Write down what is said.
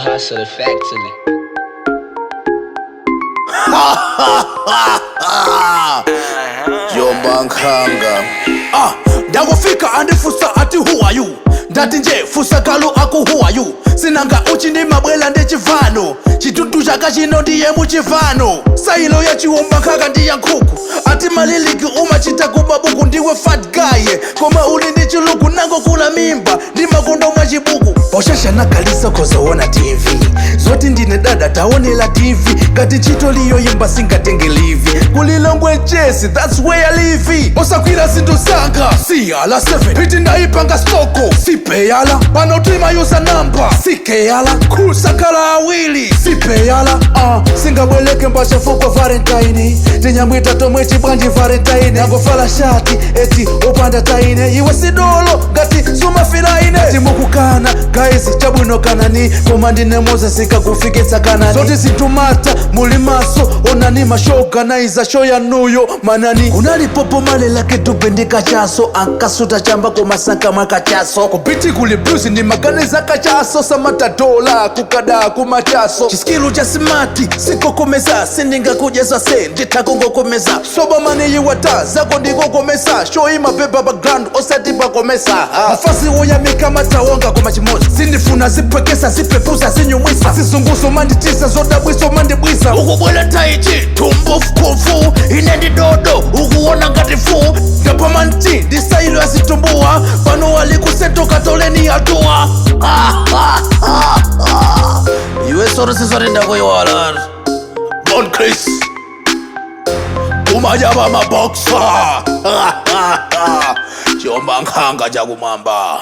hustle effectively. Jobankanga ndakufika andifusa ati who are you ndati nje fusa galu aku who are you sinanga uchi ndi mabwela ndi chivano chitutu chaka chino ndiye muchivano sailo ya chiwombankhaga ndi ya nkhuku ati maliliki umachita kumabuku ndiwe fat guy koma uli ndi chiluku nango kula mimba ndi makondo mwa chibuku poshasha nakalisa kozaona tv zoti ndine dada taonela tv kati chito liyo yimba singatenge livi kulilongwe chesi that's where I live osakwira zinthu zanga siyala 7 hiti ndaipanga stoko sipeyala panotima yusa namba sikeyala kusakala awili sipeyala singabweleke mbasha fukwa valentine tinyamwita tomwe chibwanji valentine angofala shati eti upanda taine iwe sidolo ngati sumafilaine timukukana guys chabwino kanani koma ndine moza sikakufikitsa kanani zoti sintumata muli maso onani mashoganiza show yanuyo manani unalipopo malela kitupendeka chaso ankasuta chamba komasanka mwakachaso kupiti kuli blues ni maganiza kachaso samata dola kukada kumachaso chiskilu cha simati sikokomeza sindinga kujeza se nditakungokomeza soba mani yiwata zako ndikokomesa show imapepa background osati pakomesa mafasi woyamika matawonga koma chimozi sindifuna zipwekesa zipepusa zinyumwisa zizunguso manditisa zodabwiso mandibwisa ukubwela taichi tumbofukufu inendi dodo ukuona ngati fu ngapamanti ndisailo yasitumbuwa pano walikusetoka toleni hatua iwe soro sisorindakuyowala Bon Cris kumajaba maboksa Jobankanga jakumamba